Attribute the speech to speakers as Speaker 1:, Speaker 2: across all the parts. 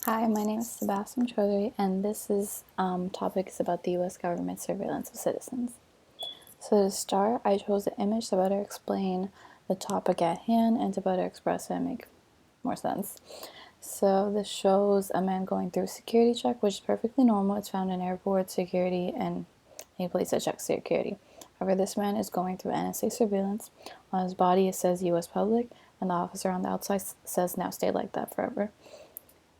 Speaker 1: Hi, my name is Sebastian Chaudhary, and this is topic is about the U.S. government surveillance of citizens. So to start, I chose the image to better explain the topic at hand and to better express it and make more sense. So this shows a man going through a security check, which is perfectly normal. It's found in airport security and any place that checks security. However, this man is going through NSA surveillance. On his body, it says U.S. public, and the officer on the outside says now stay like that forever.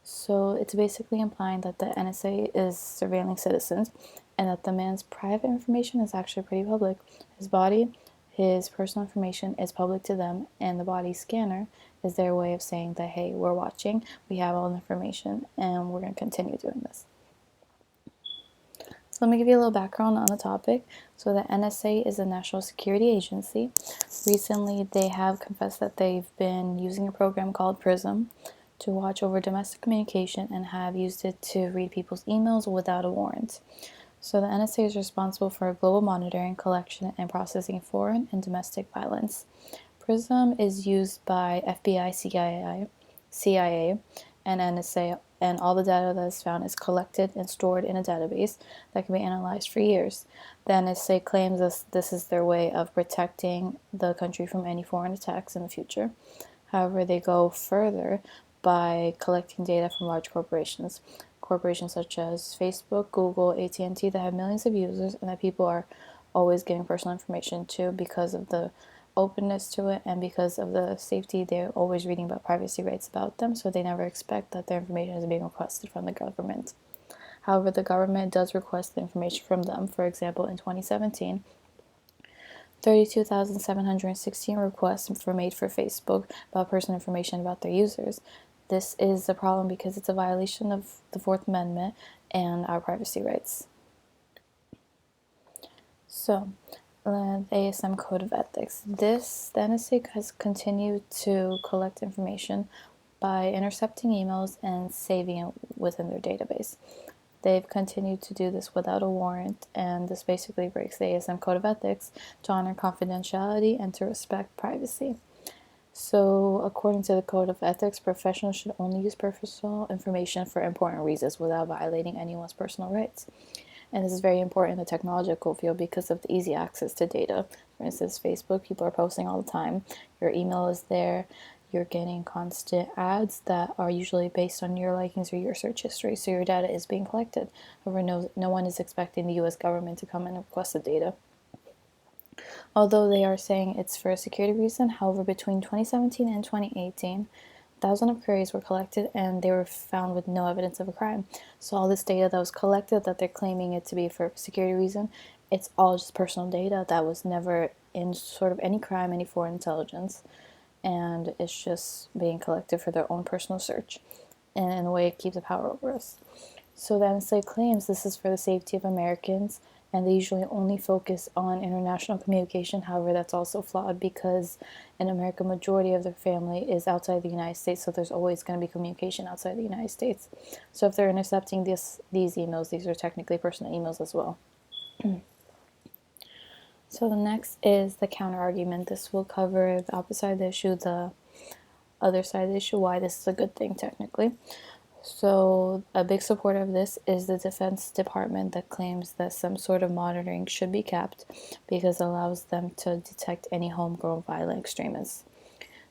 Speaker 1: So it's basically implying that the NSA is surveilling citizens and that the man's private information is actually pretty public. His body, his personal information is public to them, and the body scanner is their way of saying that, hey, we're watching, we have all the information, and we're going to continue doing this. So let me give you a little background on the topic. So the NSA is a national security agency. Recently, they have confessed that they've been using a program called PRISM to watch over domestic communication and have used it to read people's emails without a warrant. So the NSA is responsible for global monitoring, collection, and processing foreign and domestic violence. PRISM is used by FBI, CIA, and NSA, and all the data that is found is collected and stored in a database that can be analyzed for years. The NSA claims this is their way of protecting the country from any foreign attacks in the future. However, they go further by collecting data from large corporations. Corporations such as Facebook, Google, AT&T that have millions of users and that people are always giving personal information to because of the openness to it and because of the safety. They're always reading about privacy rights about them, so they never expect that their information is being requested from the government. However, the government does request the information from them. For example, in 2017, 32,716 requests were made for Facebook about personal information about their users. This is a problem because it's a violation of the Fourth Amendment and our privacy rights. So, the ASM Code of Ethics. The NSA has continued to collect information by intercepting emails and saving it within their database. They've continued to do this without a warrant, and this basically breaks the ASM Code of Ethics to honor confidentiality and to respect privacy. So, according to the Code of Ethics, professionals should only use personal information for important reasons without violating anyone's personal rights. And this is very important in the technological field because of the easy access to data. For instance, Facebook, people are posting all the time. Your email is there. You're getting constant ads that are usually based on your likings or your search history. So your data is being collected. However, no one is expecting the US government to come and request the data. Although they are saying it's for a security reason, however, between 2017 and 2018, thousands of queries were collected and they were found with no evidence of a crime. So all this data that was collected that they're claiming it to be for security reason, it's all just personal data that was never in sort of any crime, any foreign intelligence, and it's just being collected for their own personal search. And in a way, it keeps the power over us. So the NSA claims this is for the safety of Americans, and they usually only focus on international communication. However, that's also flawed because in America, majority of their family is outside the United States, so there's always going to be communication outside the United States. So if they're intercepting these emails, these are technically personal emails as well. So the next is the counter argument. This will cover the opposite side of the issue, the other side of the issue, why this is a good thing technically. So a big supporter of this is the Defense Department that claims that some sort of monitoring should be kept because it allows them to detect any homegrown violent extremists.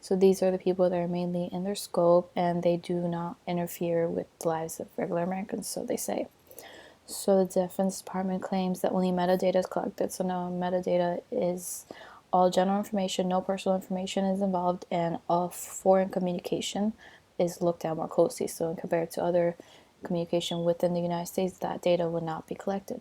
Speaker 1: So these are the people that are mainly in their scope and they do not interfere with the lives of regular Americans, so they say. So the Defense Department claims that only metadata is collected. So now metadata is all general information, no personal information is involved, and all foreign communication is looked at more closely. So compared to other communication within the United States, that data would not be collected.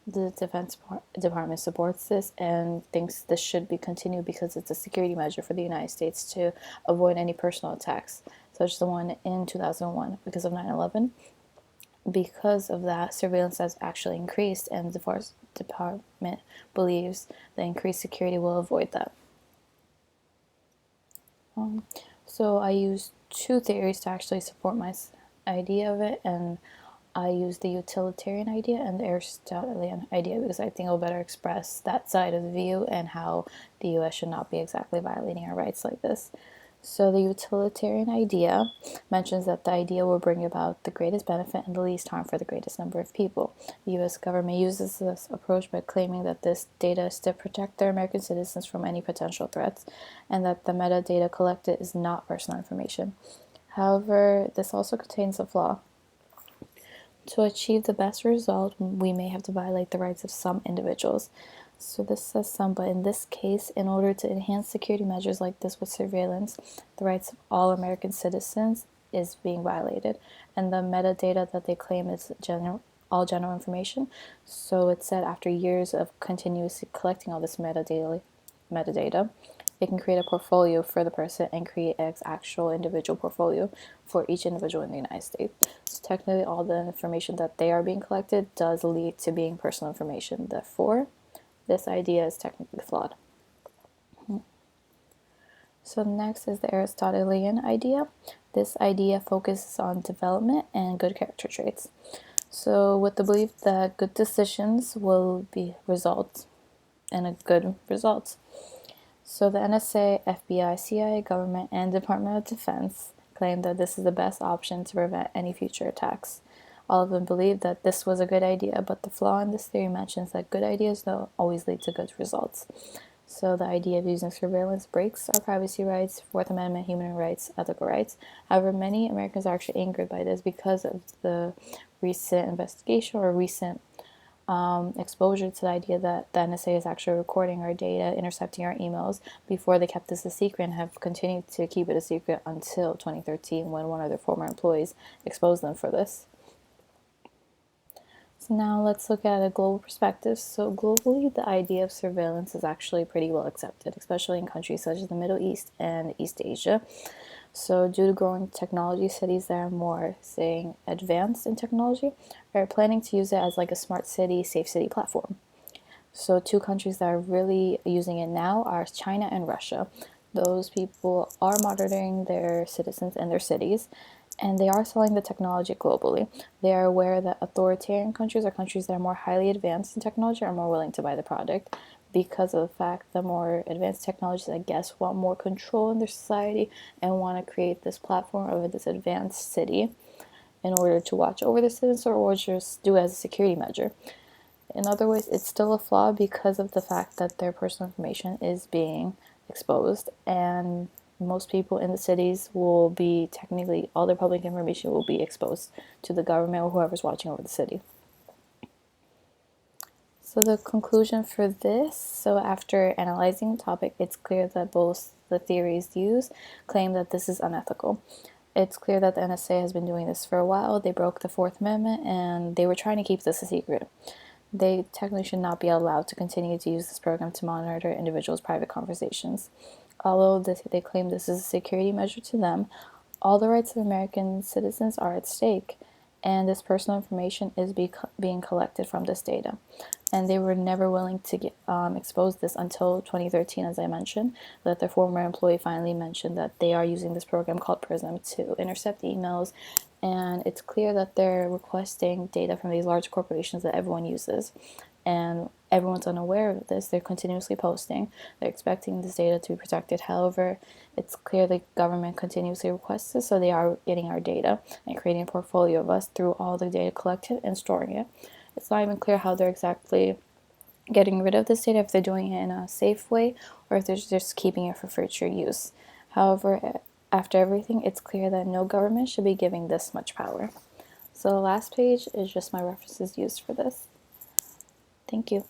Speaker 1: The Defense Department supports this and thinks this should be continued because it's a security measure for the United States to avoid any personal attacks, such as the one in 2001 because of 9/11. Because of that, surveillance has actually increased, and the Defense Department believes the increased security will avoid that. So I used two theories to actually support my idea of it, and I used the utilitarian idea and the Aristotelian idea because I think it will better express that side of the view and how the US should not be exactly violating our rights like this. So the utilitarian idea mentions that the idea will bring about the greatest benefit and the least harm for the greatest number of people. The U.S. government uses this approach by claiming that this data is to protect their American citizens from any potential threats, and that the metadata collected is not personal information. However, this also contains a flaw. To achieve the best result, we may have to violate the rights of some individuals. So this says some, but in this case, in order to enhance security measures like this with surveillance, the rights of all American citizens is being violated. And the metadata that they claim is all general information. So it said after years of continuously collecting all this metadata, it can create a portfolio for the person and create an actual individual portfolio for each individual in the United States. So technically, all the information that they are being collected does lead to being personal information. Therefore, this idea is technically flawed. So next is the Aristotelian idea. This idea focuses on development and good character traits. So with the belief that good decisions will be result in a good result. So the NSA, FBI, CIA, government, and Department of Defense claim that this is the best option to prevent any future attacks. All of them believe that this was a good idea, but the flaw in this theory mentions that good ideas don't always lead to good results. So the idea of using surveillance breaks our privacy rights, Fourth Amendment, human rights, ethical rights. However, many Americans are actually angered by this because of the recent investigation or recent exposure to the idea that the NSA is actually recording our data, intercepting our emails. Before they kept this a secret and have continued to keep it a secret until 2013 when one of their former employees exposed them for this. So now let's look at a global perspective. So globally, the idea of surveillance is actually pretty well accepted, especially in countries such as the Middle East and East Asia. So due to growing technology, cities that are more, saying, advanced in technology are planning to use it as like a smart city, safe city platform. So two countries that are really using it now are China and Russia. Those people are monitoring their citizens and their cities, and they are selling the technology globally. They are aware that authoritarian countries or countries that are more highly advanced in technology are more willing to buy the product because of the fact the more advanced technologies, I guess, want more control in their society and want to create this platform of this advanced city in order to watch over the citizens or just do it as a security measure. In other ways, it's still a flaw because of the fact that their personal information is being exposed, and most people in the cities will be technically, all their public information will be exposed to the government or whoever's watching over the city. So the conclusion for this, so after analyzing the topic, it's clear that both the theories used claim that this is unethical. It's clear that the NSA has been doing this for a while. They broke the Fourth Amendment and they were trying to keep this a secret. They technically should not be allowed to continue to use this program to monitor individuals' private conversations. Although they claim this is a security measure to them, all the rights of American citizens are at stake, and this personal information is being collected from this data. And they were never willing to expose this until 2013, as I mentioned, that their former employee finally mentioned that they are using this program called PRISM to intercept emails, and it's clear that they're requesting data from these large corporations that everyone uses. And everyone's unaware of this. They're continuously posting. They're expecting this data to be protected. However, it's clear the government continuously requests this, so they are getting our data and creating a portfolio of us through all the data collected and storing it. It's not even clear how they're exactly getting rid of this data, if they're doing it in a safe way or if they're just keeping it for future use. However, after everything, it's clear that no government should be giving this much power. So the last page is just my references used for this. Thank you.